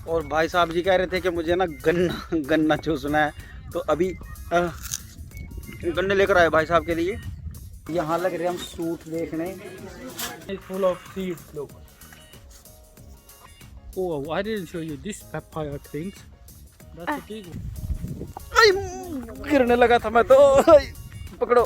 और भाई साहब जी कह रहे थे कि मुझे ना गन्ना गन्ना चूसना है, तो अभी गन्ने लेकर आए भाई साहब के लिए। यहाँ लग रहे हम सूट देखने। Full of seeds, look. Oh, I didn't show you this papaya things. That's a big one. आई, गिरने लगा था मैं तो। आई, पकड़ो।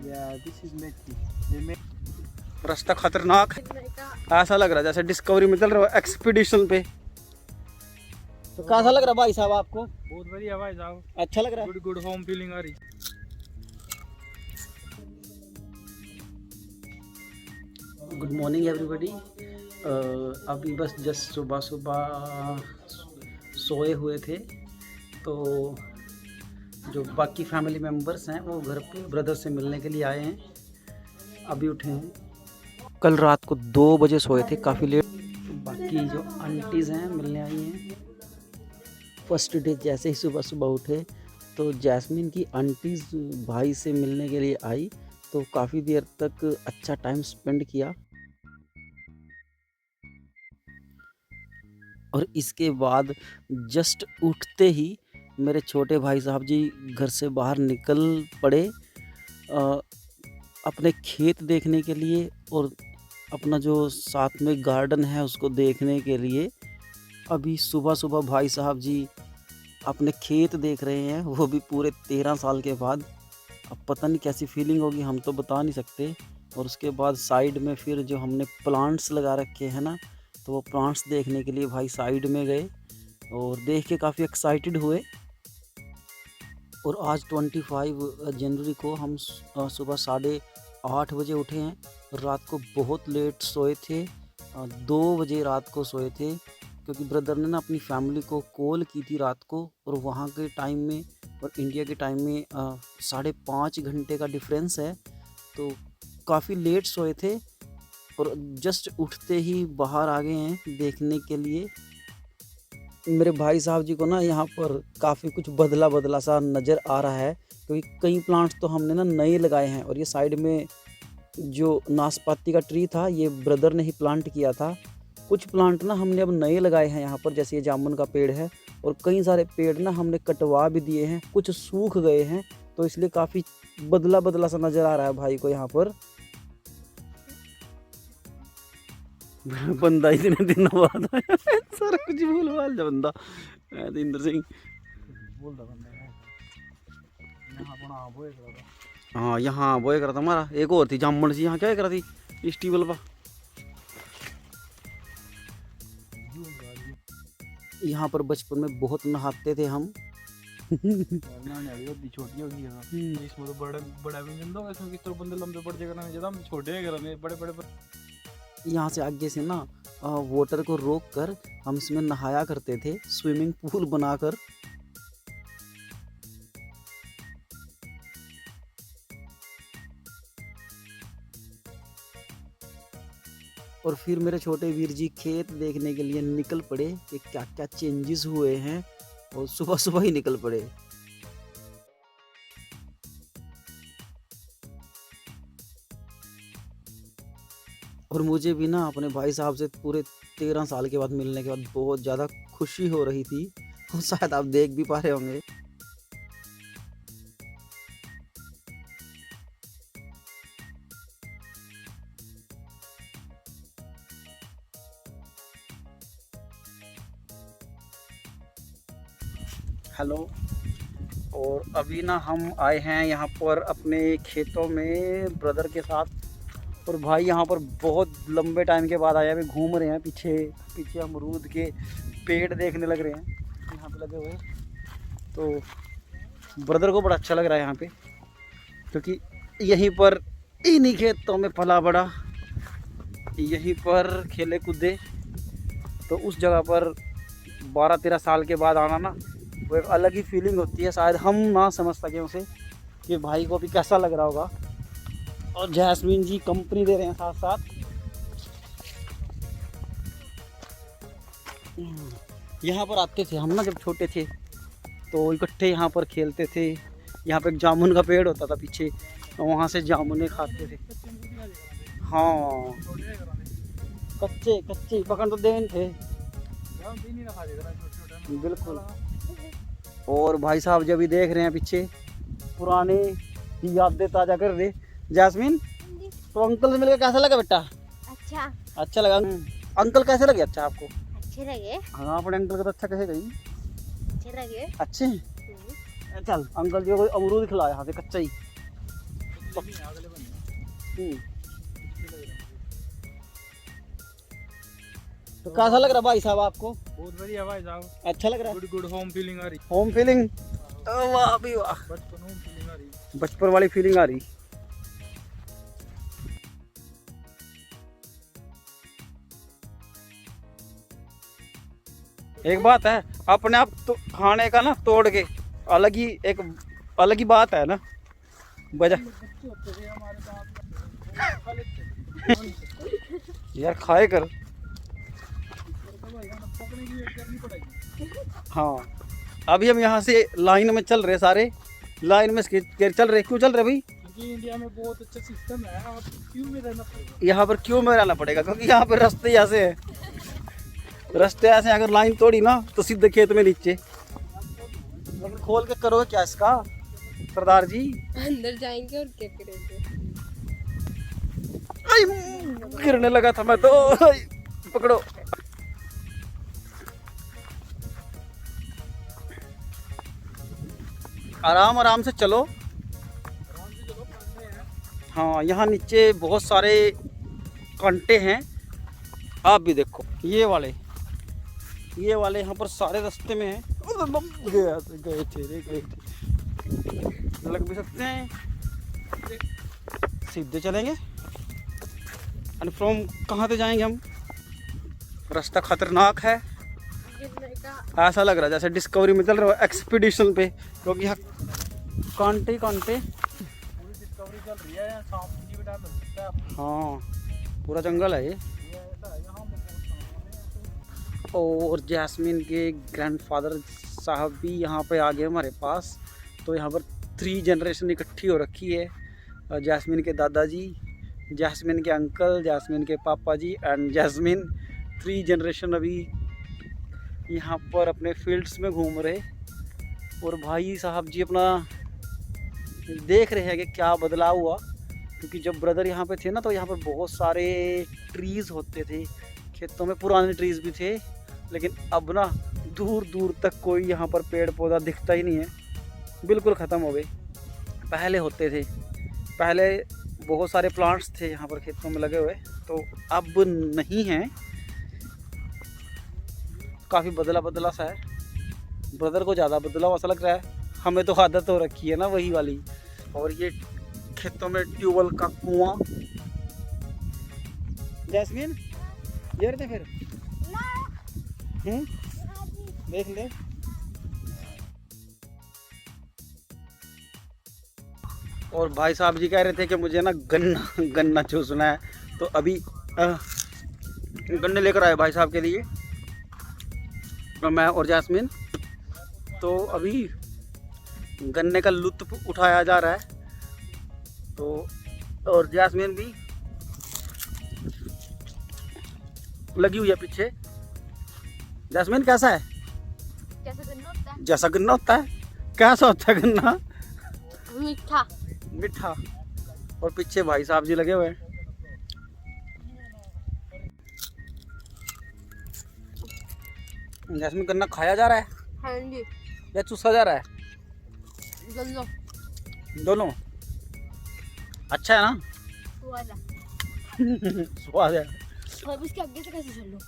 Yeah, this is Mexico. रास्ता खतरनाक, ऐसा लग रहा है जैसे डिस्कवरी में चल रहे हो एक्सपीडिशन पे। तो कैसा लग रहा है भाई साहब आपको? बहुत बढ़िया भाई साहब, अच्छा लग रहा है? गुड होम फीलिंग आ रही। Good morning everybody. अभी बस जस्ट सुबह सुबह सोए हुए थे, तो जो बाकी फैमिली मेम्बर्स हैं वो घर पे ब्रदर से मिलने के लिए आए हैं, अभी उठे हैं। कल रात को 2 बजे सोए थे, काफ़ी लेट। बाकी जो आंटीज़ हैं मिलने आई हैं। फर्स्ट डे जैसे ही सुबह सुबह उठे तो जैस्मिन की आंटीज़ भाई से मिलने के लिए आई, तो काफ़ी देर तक अच्छा टाइम स्पेंड किया। और इसके बाद जस्ट उठते ही मेरे छोटे भाई साहब जी घर से बाहर निकल पड़े अपने खेत देखने के लिए, और अपना जो साथ में गार्डन है उसको देखने के लिए। अभी सुबह सुबह भाई साहब जी अपने खेत देख रहे हैं, वो भी पूरे 13 साल के बाद। अब पता नहीं कैसी फीलिंग होगी, हम तो बता नहीं सकते। और उसके बाद साइड में फिर जो हमने प्लांट्स लगा रखे हैं ना, तो वो प्लांट्स देखने के लिए भाई साइड में गए और देख के काफ़ी एक्साइटेड हुए। और आज 25 जनवरी को हम सुबह 8:30 बजे उठे हैं। रात को बहुत लेट सोए थे, 2 बजे रात को सोए थे, क्योंकि ब्रदर ने ना अपनी फैमिली को कॉल की थी रात को, और वहाँ के टाइम में और इंडिया के टाइम में 5.5 घंटे का डिफरेंस है, तो काफ़ी लेट सोए थे। और जस्ट उठते ही बाहर आ गए हैं देखने के लिए। मेरे भाई साहब जी को ना यहाँ पर काफ़ी कुछ बदला बदला सा नज़र आ रहा है, क्योंकि कई प्लांट्स तो हमने ना नए लगाए हैं। और ये साइड में जो नाशपाती का ट्री था, ये ब्रदर ने ही प्लांट किया था। कुछ प्लांट ना हमने अब नए लगाए हैं यहाँ पर, जैसे ये जामुन का पेड़ है, और कई सारे पेड़ ना हमने कटवा भी दिए हैं, कुछ सूख गए हैं, तो इसलिए काफ़ी बदला बदला सा नज़र आ रहा है भाई को यहाँ पर। बंदा इतने दिन बाद आया, सारा कुछ भूल भाल जा बंदा। इंद्र सिंह बोल रहा बंदा यहाँ बना बोए करा था। हाँ, यहाँ बोए करा था हमारा। एक और थी जामुन सी, यहाँ क्या करा थी स्टीबल पर। यहाँ पर बचपन में बहुत नहाते थे हम। छोटी होगी इसमें तो बड़ा भी नहीं होगा, इसमें किस तरह बंदे लंबे पड़ जाएगा ना, ज्यादा छोटे हैं घर में, बड़े यहाँ से आगे से ना वाटर को रोक कर हम इसमें नहाया करते थे, स्विमिंग पूल बनाकर। और फिर मेरे छोटे वीर जी खेत देखने के लिए निकल पड़े कि क्या क्या चेंजेस हुए हैं, और सुबह सुबह ही निकल पड़े। और मुझे भी ना अपने भाई साहब से पूरे 13 साल के बाद मिलने के बाद बहुत ज़्यादा खुशी हो रही थी, और शायद आप देख भी पा रहे होंगे। हेलो। और अभी ना हम आए हैं यहाँ पर अपने खेतों में ब्रदर के साथ, और भाई यहाँ पर बहुत लंबे टाइम के बाद आया। अभी घूम रहे हैं, पीछे पीछे अमरूद के पेड़ देखने लग रहे हैं यहाँ पे लगे हुए। तो ब्रदर को बड़ा अच्छा लग रहा है यहाँ पे, क्योंकि यहीं पर इन्हीं खेतों में पला बड़ा, यहीं पर खेले कूदे। तो उस जगह पर 12-13 साल के बाद आना ना, वो एक अलग ही फीलिंग होती है। शायद हम ना समझ सकें उसे कि भाई को अभी कैसा लग रहा होगा। और जैस्मिन जी कंपनी दे रहे हैं साथ साथ। यहाँ पर आते थे हम ना जब छोटे थे, तो इकट्ठे यहाँ पर खेलते थे। यहाँ पे एक जामुन का पेड़ होता था पीछे, तो वहाँ से जामुने खाते थे। हाँ, कच्चे कच्चे पकड़ तो देन थे। आराम से नहीं रखा देगा छोटे छोटे। बिल्कुल। और भाई साहब जब भी देख रहे हैं पीछे पुराने की यादें ताजा कर रहे। जैस्मिन तो अंकल से मिलकर कैसा लगा बेटा? अच्छा अच्छा लगा। अंकल कैसे लगे? अच्छा आपको? अच्छे लगे। हाँ अपने अंकल का तो अच्छा कैसे गई? अच्छे लगे। अच्छे। चल अंकल जी को कोई अमरूद खिलाया यहाँ से कच्चा ही। तो कैसा लग रहा भाई साहब आपको? बहुत बढ़िया भाई साहब, अच्छा लग रहा है? गुड गुड होम फीलिंग आ रही। Home feeling? वाह भी वाह, बचपन होम फीलिंग आ रही। बचपन वाली फीलिंग आ रही। एक बात है अपने आप तो खाने का ना तोड़ के अलग ही एक अलग ही बात है ना बजा। यार खाए कर। हाँ अभी हम यहाँ से लाइन में चल रहे सारे, लाइन में चल रहे। क्यों चल रहे भाई? क्योंकि इंडिया में बहुत अच्छा सिस्टम है, आप क्यों में रहना पड़ेगा? यहाँ पर क्यों में रहना पड़ेगा? क्योंकि यहाँ पर रास्ते ऐसे हैं, रास्ते ऐसे। अगर लाइन तोड़ी ना तो सीधे खेत में नीचे। लेकिन खोल के करोगे क्या इसका सरदार जी? अंदर जाएंगे और क्या करेंगे? गिरने लगा था मैं तो। पकड़ो। आराम आराम से चलो। हाँ यहाँ नीचे बहुत सारे कांटे हैं, आप भी देखो। ये वाले यहाँ पर सारे रास्ते में हैं। गए थे लग भी सकते हैं। सीधे चलेंगे एंड फ्रॉम कहाँ से जाएंगे हम? रास्ता खतरनाक है, ऐसा लग रहा है जैसे डिस्कवरी में चल रहा है एक्सपीडिशन पे, क्योंकि यहाँ कांटे ही कांटे। पूरी डिस्कवरी चल रही है, सांप की भी डर लगता है। हाँ पूरा जंगल है ये। ऐसा है यहाँ पे। और जैस्मिन के ग्रैंडफादर साहब भी यहाँ पे आ गए हमारे पास। तो यहाँ पर 3 जनरेशन इकट्ठी हो रखी है। जैस्मिन के दादाजी, जैस्मिन के अंकल, जैस्मिन के पापा जी एंड जैस्मिन। 3 जनरेशन अभी यहाँ पर अपने फील्ड्स में घूम रहे। और भाई साहब जी अपना देख रहे हैं कि क्या बदलाव हुआ। क्योंकि जब ब्रदर यहाँ पे थे ना तो यहाँ पर बहुत सारे ट्रीज़ होते थे खेतों में, पुराने ट्रीज़ भी थे। लेकिन अब ना दूर दूर तक कोई यहाँ पर पेड़ पौधा दिखता ही नहीं है, बिल्कुल ख़त्म हो गए। पहले होते थे, पहले बहुत सारे प्लांट्स थे यहाँ पर खेतों में लगे हुए, तो अब नहीं हैं। काफ़ी बदला सा है। ब्रदर को ज़्यादा बदला हुआ सा लग रहा है, हमें तो आदत हो रखी है ना वही वाली। और ये खेतों में ट्यूबवेल का कुआं। जैस्मिन ये रहते फिर देख ले। और भाई साहब जी कह रहे थे कि मुझे ना गन्ना चूसना है, तो अभी गन्ने लेकर आए भाई साहब के लिए, मैं और जैस्मिन। तो अभी गन्ने का लुत्फ उठाया जा रहा है। तो और जैस्मिन भी लगी हुई है पीछे। जैस्मिन कैसा है? कैसा गन्ना होता है? जैसा गन्ना होता है। कैसा होता है गन्ना? मीठा मीठा। और पीछे भाई साहब जी लगे हुए हैं। जैस्मिन गन्ना खाया जा रहा है? हाँ जी। या चूसा जा रहा है? दोनों। दोनों। अच्छा है ना? स्वाद है। और इसके आगे से कैसे छोड़ लूं?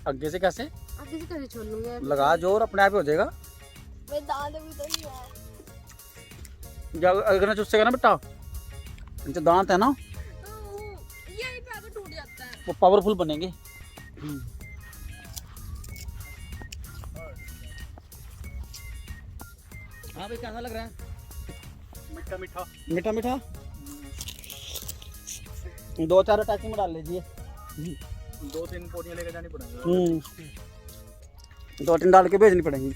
आगे से कैसे? आगे से कैसे छोड़ लूं यार? लगा जोर, अपने आप ही हो जाएगा। मैं दांत भी तो नहीं है। अगर चूसेगा ना बेटा, जो दांत है ना ये पे आकर टूट जाता है। वो पावरफुल बनेंगे। हाँ भाई कैसा लग रहा है? मीठा मीठा मीठा मीठा। 2-4 अटैची में डाल लीजिए। 2-3 पोटियां लेकर जानी पड़ेंगी। 2-3 डाल के भेजनी पड़ेंगी।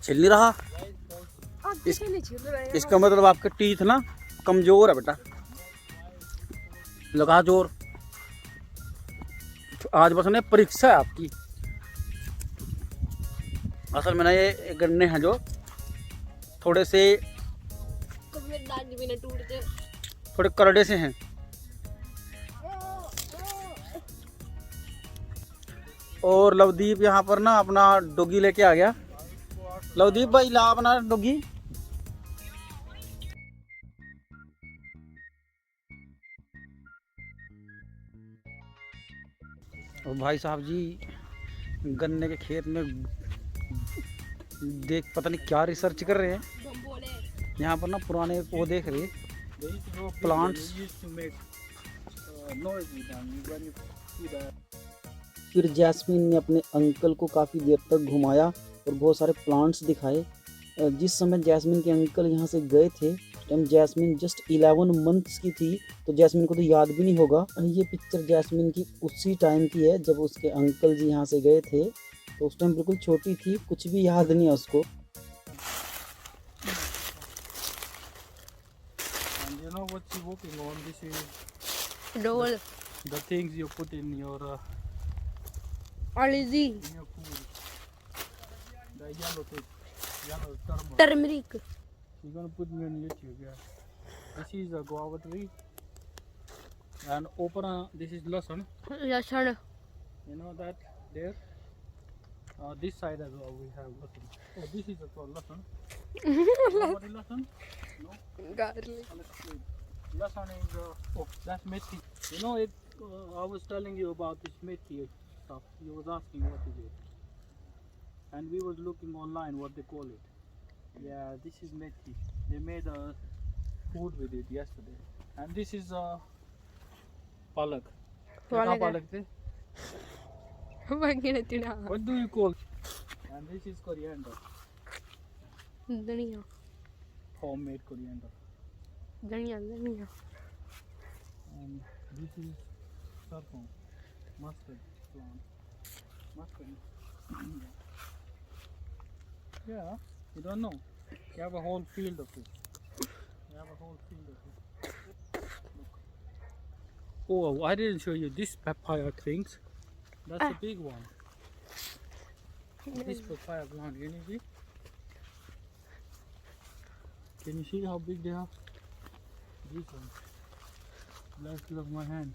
छिल नहीं रहा। इसका मतलब आपके टीथ ना कमजोर है बेटा। लगा जोर, आज बस उन्हें परीक्षा है आपकी। असल में ना ये गन्ने हैं जो थोड़े से तो मेरे दांत भी ना टूट जाए। थोड़े करड़े से हैं। और लवदीप यहाँ पर ना अपना डोगी लेके आ गया। लवदीप भाई ला अपना डोगी। और भाई साहब जी गन्ने के खेत में देख पता नहीं क्या रिसर्च कर रहे हैं। बोले यहाँ पर ना पुराने वो देख रहे हैं प्लांट्स। फिर जैस्मिन ने अपने अंकल को काफ़ी देर तक घुमाया और बहुत सारे प्लांट्स दिखाए। जिस समय जैस्मिन के अंकल यहाँ से गए थे उस टाइम जैस्मिन जस्ट 11 मंथ्स की थी, तो जैस्मिन को तो याद भी नहीं होगा। ये पिक्चर जैस्मिन की उसी टाइम की है जब उसके अंकल जी यहाँ से गए थे, तो उस टाइम बिल्कुल छोटी थी, कुछ भी याद नहीं है उसको। And you know what you're working on? This is डोल the things you put in your ऑलिजी food. The yellow thing, yellow turmeric. Turmeric You're gonna put me on YouTube, yeah. This is a guava tree. And open this is lasan. लहसुन You know that there. This side as well we have lasan. Oh, this is also lasan. What is lasan? No. Garlic I'll explain. Lasan is oh, that's methi. You know it. I was telling you about this methi stuff. You was asking what is it, and we was looking online what they call it. Yeah, this is methi. They made a food with it yesterday, and this is palak. Palak. Palak the? बैंगन तिड़ा What do you call? And this is coriander, धनिया homemade coriander. धनिया धनिया And this is sarson, mustard plant. Mustard. Yeah, you don't know. You have a whole field of it. You have a whole field of it. Look. Oh, I didn't show you this papaya things. That's a big one. This papaya plant, can you see? Can you see how big they are? These ones. Last of my hand.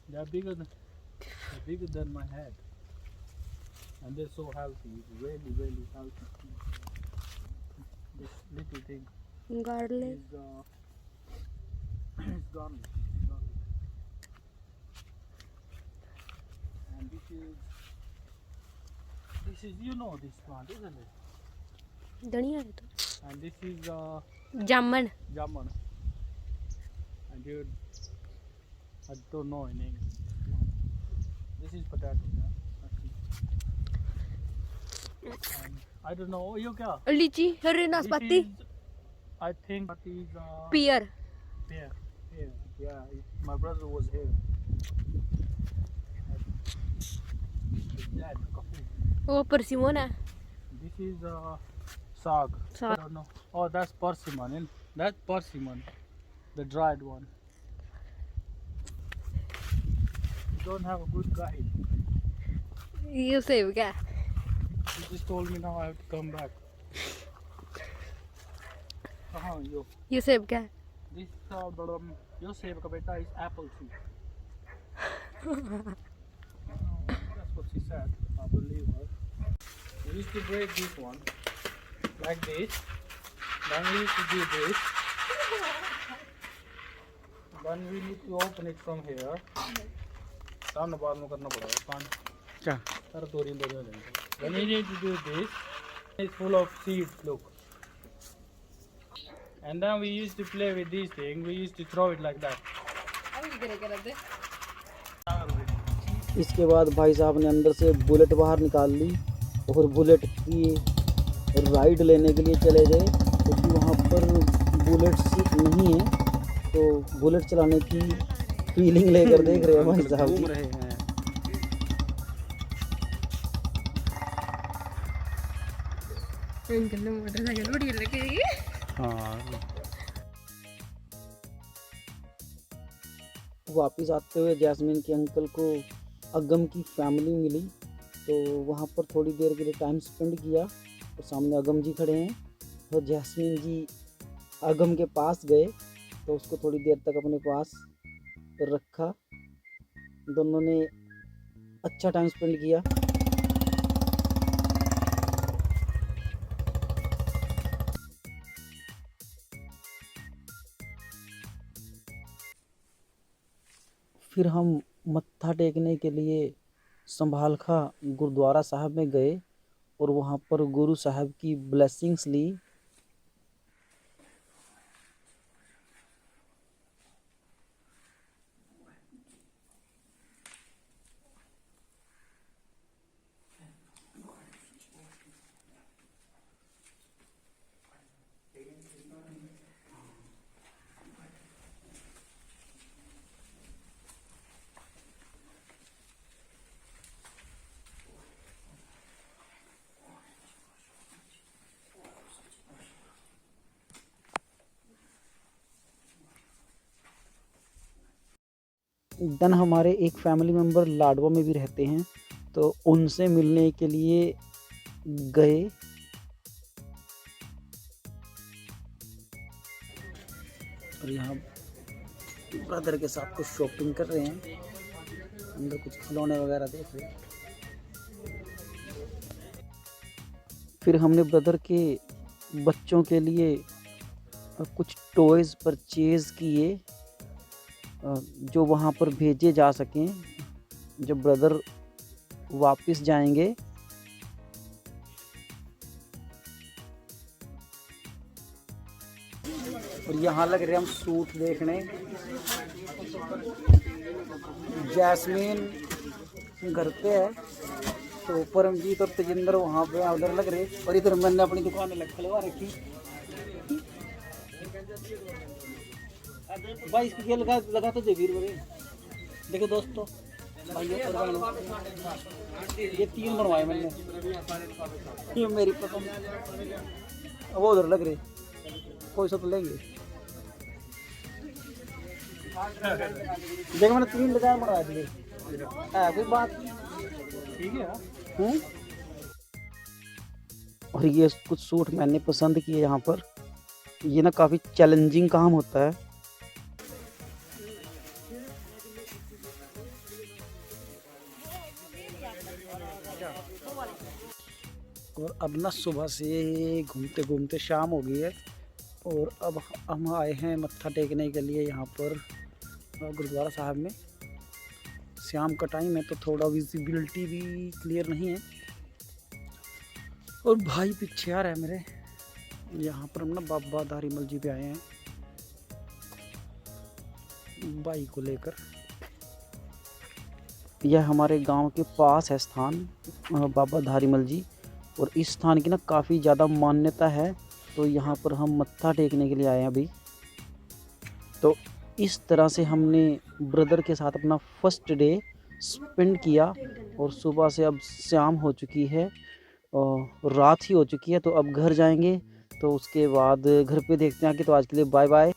They're bigger than my head. And they're so healthy. Really, really healthy. This little thing garlic is is garlic. And this is you know this plant, isn't it? धनिया है तो And this is jamun jamun. And you I don't know in English. This is potato, yeah. And I don't know. You kya? लीची हरे This नाशपाती is, I think that is peer pear. Pear. Yeah, my brother was here. His dad took a food. वो परसिमोन है This is sag. Sag. I don't know. Oh, that's persimmon. That's persimmon, the dried one. You don't have a good guide. ये सेब क्या You just told me now I have to come back. Yo. ये सेब क्या है This your save ka beta is apple tree. That's what she said. I believe her. We used to break this one like this. Then we used to do this. Then we need to open it from here. सामने बाद में करना पड़ेगा कान क्या सारा तोड़ी हो जाएगा. Then we need to do this. It's full of seeds. Look. And then we used to play with these things. We used to throw it like that. इसके बाद भाई साहब ने अंदर से बुलेट बाहर निकाल ली और बुलेट की राइड लेने के लिए चले गए, क्योंकि वहाँ पर बुलेट्स नहीं है, तो बुलेट चलाने की फीलिंग लेकर देख रहे हैं भाई साहब घूम जी। रहे हैं. अंकल ने मोटरसाइकिल बढ़िया लगी हाँ वापस आते हुए जैस्मिन के अंकल को अगम की फैमिली मिली, तो वहाँ पर थोड़ी देर के लिए टाइम स्पेंड किया। और सामने अगम जी खड़े हैं, तो जैस्मिन जी अगम के पास गए तो उसको थोड़ी देर तक अपने पास रखा। दोनों ने अच्छा टाइम स्पेंड किया। फिर हम मत्था टेकने के लिए संभाल खा गुरुद्वारा साहब में गए और वहाँ पर गुरु साहब की ब्लेसिंग्स ली। देन हमारे एक फैमिली मेम्बर लाडवा में भी रहते हैं, तो उनसे मिलने के लिए गए। और यहाँ ब्रदर के साथ कुछ शॉपिंग कर रहे हैं, अंदर कुछ खिलौने वगैरह देख रहे हैं। फिर हमने ब्रदर के बच्चों के लिए कुछ टॉयज़ परचेज़ किए जो वहाँ पर भेजे जा सकें जब ब्रदर वापस जाएंगे। और यहाँ लग रहे हम सूट देखने। जैस्मीन घर पे है, तो परमजीत और तेजिंदर वहाँ पे उधर लग रहे, और इधर मैंने अपनी दुकान में खुलवा रखी। भाई इसकी क्या लगा तो जबीर बड़े देखो दोस्तों, भाई ये 3 बनवाए मैंने, ये मेरी पसंद। वो उधर लग रहे, कोई सा तो लेंगे। देखो मैंने 3 डिजाइन बनवाए थे, कोई बात ठीक है। और ये कुछ सूट मैंने पसंद किए यहाँ पर। ये ना काफ़ी चैलेंजिंग काम होता है। और अब ना सुबह से घूमते घूमते शाम हो गई है, और अब हम आए हैं मत्था टेकने के लिए यहाँ पर गुरुद्वारा साहब में। शाम का टाइम है तो थोड़ा विजिबिलिटी भी क्लियर नहीं है। और भाई पीछे आ रहा है मेरे। यहाँ पर हम ना बाबा धारीमल जी पे आए हैं भाई को लेकर। यह हमारे गांव के पास है स्थान बाबा धारीमल जी, और इस स्थान की ना काफ़ी ज़्यादा मान्यता है, तो यहाँ पर हम मत्था टेकने के लिए आए हैं अभी। तो इस तरह से हमने ब्रदर के साथ अपना फर्स्ट डे स्पेंड किया, और सुबह से अब शाम हो चुकी है और रात ही हो चुकी है, तो अब घर जाएंगे। तो उसके बाद घर पे देखते हैं कि, तो आज के लिए बाय बाय।